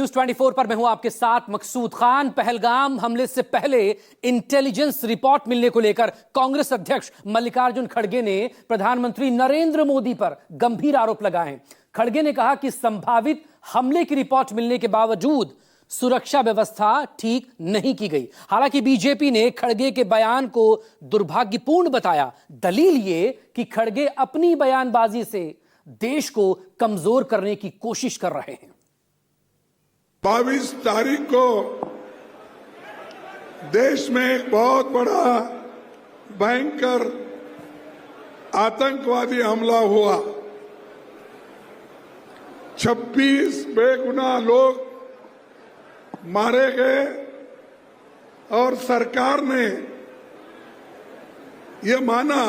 News 24 पर मैं हूं आपके साथ मकसूद खान। पहलगाम हमले से पहले इंटेलिजेंस रिपोर्ट मिलने को लेकर कांग्रेस अध्यक्ष मल्लिकार्जुन खड़गे ने प्रधानमंत्री नरेंद्र मोदी पर गंभीर आरोप लगाए हैं। खड़गे ने कहा कि संभावित हमले की रिपोर्ट मिलने के बावजूद सुरक्षा व्यवस्था ठीक नहीं की गई। हालांकि बीजेपी ने खड़गे के बयान को दुर्भाग्यपूर्ण बताया। दलील ये कि खड़गे अपनी बयानबाजी से देश को कमजोर करने की कोशिश कर रहे हैं। 22 तारीख को देश में एक बहुत बड़ा भयंकर आतंकवादी हमला हुआ। 26 बेगुनाह लोग मारे गए और सरकार ने ये माना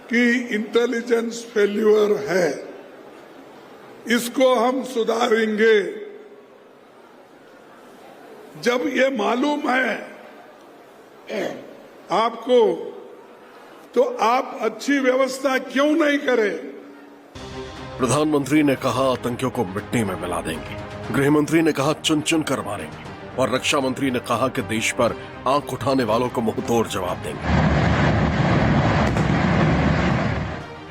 कि इंटेलिजेंस फेल्यूर है, इसको हम सुधारेंगे। जब ये मालूम है आपको, तो आप अच्छी व्यवस्था क्यों नहीं करें? प्रधानमंत्री ने कहा आतंकियों को मिट्टी में मिला देंगे, गृह मंत्री ने कहा चुन चुन कर मारेंगे और रक्षा मंत्री ने कहा कि देश पर आंख उठाने वालों को मुंहतोड़ जवाब देंगे।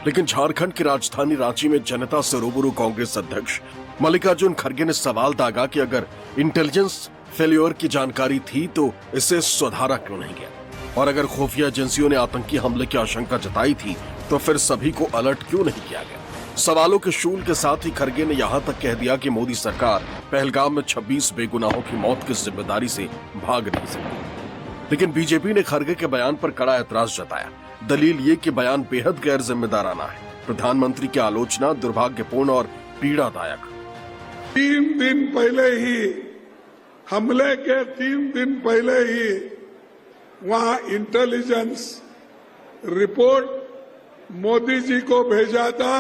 लेकिन झारखंड की राजधानी रांची में जनता से रूबरू कांग्रेस अध्यक्ष मल्लिकार्जुन खड़गे ने सवाल दागा कि अगर इंटेलिजेंस फेल्योर की जानकारी थी तो इसे सुधारा क्यों नहीं गया, और अगर खुफिया एजेंसियों ने आतंकी हमले की आशंका जताई थी तो फिर सभी को अलर्ट क्यों नहीं किया गया। सवालों के शूल के साथ ही खड़गे ने यहां तक कह दिया कि मोदी सरकार पहलगाम में 26 बेगुनाहों की मौत की जिम्मेदारी से भाग नहीं सकती। लेकिन बीजेपी ने खड़गे के बयान पर कड़ा ऐतराज जताया। दलील ये कि बयान बेहद गैर जिम्मेदाराना है। प्रधानमंत्री की आलोचना दुर्भाग्यपूर्ण और पीड़ादायक। 3 दिन पहले ही, हमले के 3 दिन पहले ही वहां इंटेलिजेंस रिपोर्ट मोदी जी को भेजा था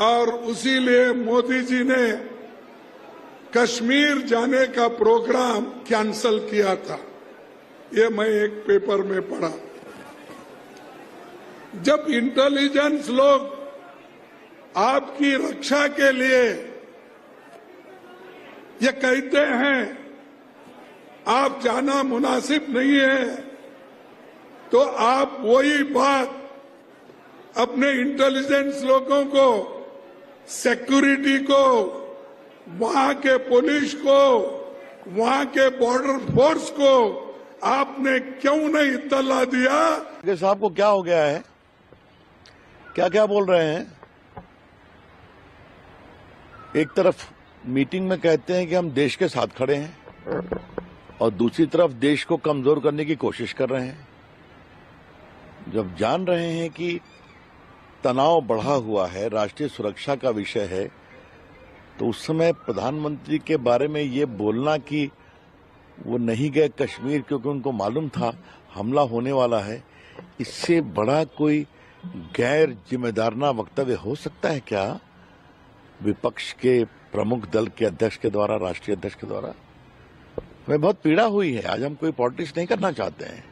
और उसी लिए मोदी जी ने कश्मीर जाने का प्रोग्राम कैंसल किया था। ये मैं एक पेपर में पढ़ा। जब इंटेलिजेंस लोग आपकी रक्षा के लिए ये कहते हैं आप जाना मुनासिब नहीं है, तो आप वही बात अपने इंटेलिजेंस लोगों को, सिक्योरिटी को, वहां के पुलिस को, वहां के बॉर्डर फोर्स को आपने क्यों नहीं इत्तला दिया? साहब को क्या हो गया है? क्या क्या बोल रहे हैं? एक तरफ मीटिंग में कहते हैं कि हम देश के साथ खड़े हैं और दूसरी तरफ देश को कमजोर करने की कोशिश कर रहे हैं। जब जान रहे हैं कि तनाव बढ़ा हुआ है, राष्ट्रीय सुरक्षा का विषय है, तो उस समय प्रधानमंत्री के बारे में ये बोलना कि वो नहीं गए कश्मीर क्योंकि उनको मालूम था हमला होने वाला है, इससे बड़ा कोई गैर जिम्मेदाराना वक्तव्य हो सकता है क्या विपक्ष के प्रमुख दल के अध्यक्ष के द्वारा, राष्ट्रीय अध्यक्ष के द्वारा? हमें बहुत पीड़ा हुई है। आज हम कोई पॉलिटिक्स नहीं करना चाहते हैं।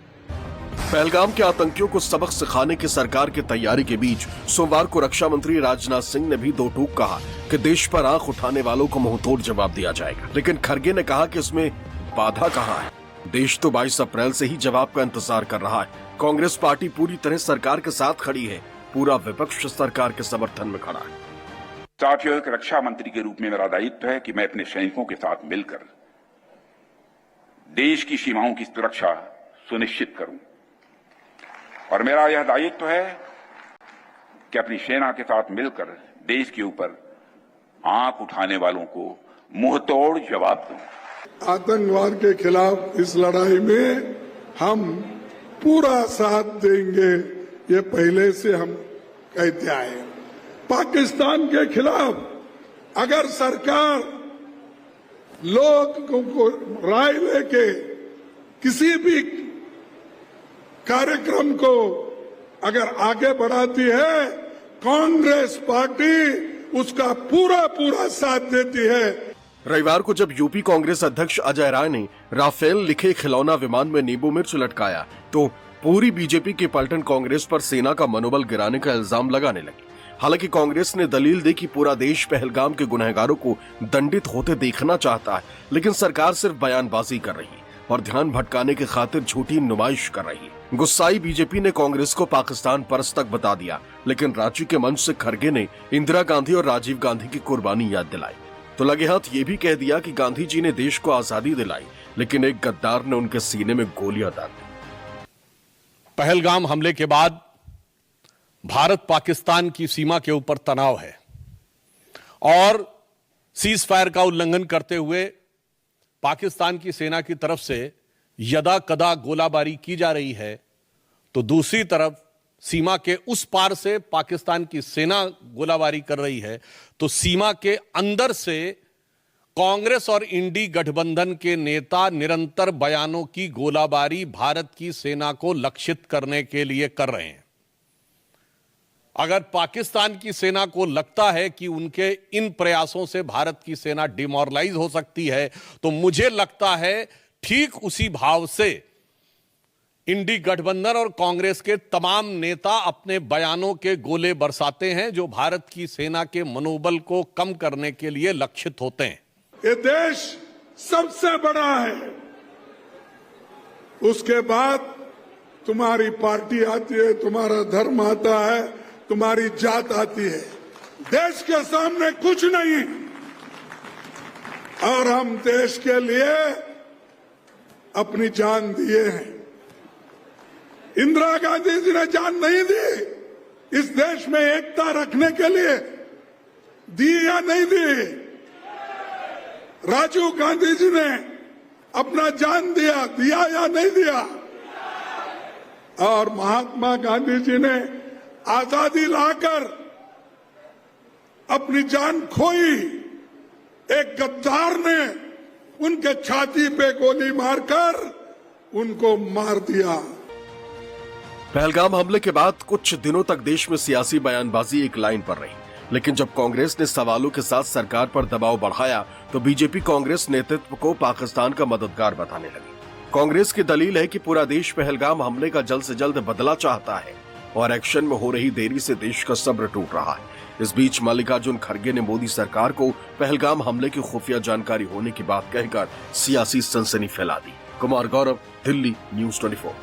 पहलगाम के आतंकियों को सबक सिखाने की सरकार की तैयारी के बीच सोमवार को रक्षा मंत्री राजनाथ सिंह ने भी दो टूक कहा कि देश पर आंख उठाने वालों को मुंहतोड़ जवाब दिया जाएगा। लेकिन खड़गे ने कहा कि इसमें बाधा कहां है, देश तो 22 अप्रैल से ही जवाब का इंतजार कर रहा है। कांग्रेस पार्टी पूरी तरह सरकार के साथ खड़ी है, पूरा विपक्ष सरकार के समर्थन में खड़ा है। साथियों, एक रक्षा मंत्री के रूप में मेरा दायित्व है कि मैं अपने सैनिकों के साथ मिलकर देश की सीमाओं की सुरक्षा सुनिश्चित करूं, और मेरा यह दायित्व है कि अपनी सेना के साथ मिलकर देश के ऊपर आंख उठाने वालों को मुंहतोड़ जवाब दूं। आतंकवाद के खिलाफ इस लड़ाई में हम पूरा साथ देंगे, ये पहले से हम कहते आए। पाकिस्तान के खिलाफ अगर सरकार लोगों को राय लेके किसी भी कार्यक्रम को अगर आगे बढ़ाती है, कांग्रेस पार्टी उसका पूरा पूरा साथ देती है। रविवार को जब यूपी कांग्रेस अध्यक्ष अजय राय ने राफेल लिखे खिलौना विमान में नींबू मिर्च लटकाया तो पूरी बीजेपी की पलटन कांग्रेस पर सेना का मनोबल गिराने का इल्जाम लगाने लगी। हालांकि कांग्रेस ने दलील दी कि पूरा देश पहलगाम के गुनहगारों को दंडित होते देखना चाहता है, लेकिन सरकार सिर्फ बयानबाजी कर रही है और ध्यान भटकाने की खातिर झूठी नुमाइश कर रही है। गुस्साई बीजेपी ने कांग्रेस को पाकिस्तान परस्त तक बता दिया, लेकिन रांची के मंच से खड़गे ने इंदिरा गांधी और राजीव गांधी की कुर्बानी याद दिलाई। तो लगे हाथ ये भी कह दिया कि गांधी जी ने देश को आजादी दिलाई, लेकिन एक गद्दार ने उनके सीने में गोलियां दाग दी। पहलगाम हमले के बाद भारत पाकिस्तान की सीमा के ऊपर तनाव है और सीज फायर का उल्लंघन करते हुए पाकिस्तान की सेना की तरफ से यदा कदा गोलाबारी की जा रही है, तो दूसरी तरफ सीमा के उस पार से पाकिस्तान की सेना गोलाबारी कर रही है, तो सीमा के अंदर से कांग्रेस और इंडी गठबंधन के नेता निरंतर बयानों की गोलाबारी भारत की सेना को लक्षित करने के लिए कर रहे हैं। अगर पाकिस्तान की सेना को लगता है कि उनके इन प्रयासों से भारत की सेना डिमोरलाइज हो सकती है, तो मुझे लगता है ठीक उसी भाव से इंडी गठबंधन और कांग्रेस के तमाम नेता अपने बयानों के गोले बरसाते हैं, जो भारत की सेना के मनोबल को कम करने के लिए लक्षित होते हैं। ये देश सबसे बड़ा है, उसके बाद तुम्हारी पार्टी आती है, तुम्हारा धर्म आता है, तुम्हारी जात आती है। देश के सामने कुछ नहीं, और हम देश के लिए अपनी जान दिए हैं। इंदिरा गांधी जी ने जान नहीं दी इस देश में एकता रखने के लिए, दी या नहीं दी? राजीव गांधी जी ने अपना जान दिया या नहीं दिया? और महात्मा गांधी जी ने आजादी लाकर अपनी जान खोई, एक गद्दार ने उनके छाती पे गोली मारकर उनको मार दिया। पहलगाम हमले के बाद कुछ दिनों तक देश में सियासी बयानबाजी एक लाइन पर रही, लेकिन जब कांग्रेस ने सवालों के साथ सरकार पर दबाव बढ़ाया तो बीजेपी कांग्रेस नेतृत्व को पाकिस्तान का मददगार बताने लगी। कांग्रेस की दलील है कि पूरा देश पहलगाम हमले का जल्द से जल्द बदला चाहता है और एक्शन में हो रही देरी से देश का सब्र टूट रहा है। इस बीच मल्लिकार्जुन खड़गे ने मोदी सरकार को पहलगाम हमले की खुफिया जानकारी होने की बात कहकर सियासी सनसनी फैला दी। कुमार गौरव, दिल्ली, न्यूज़ 24।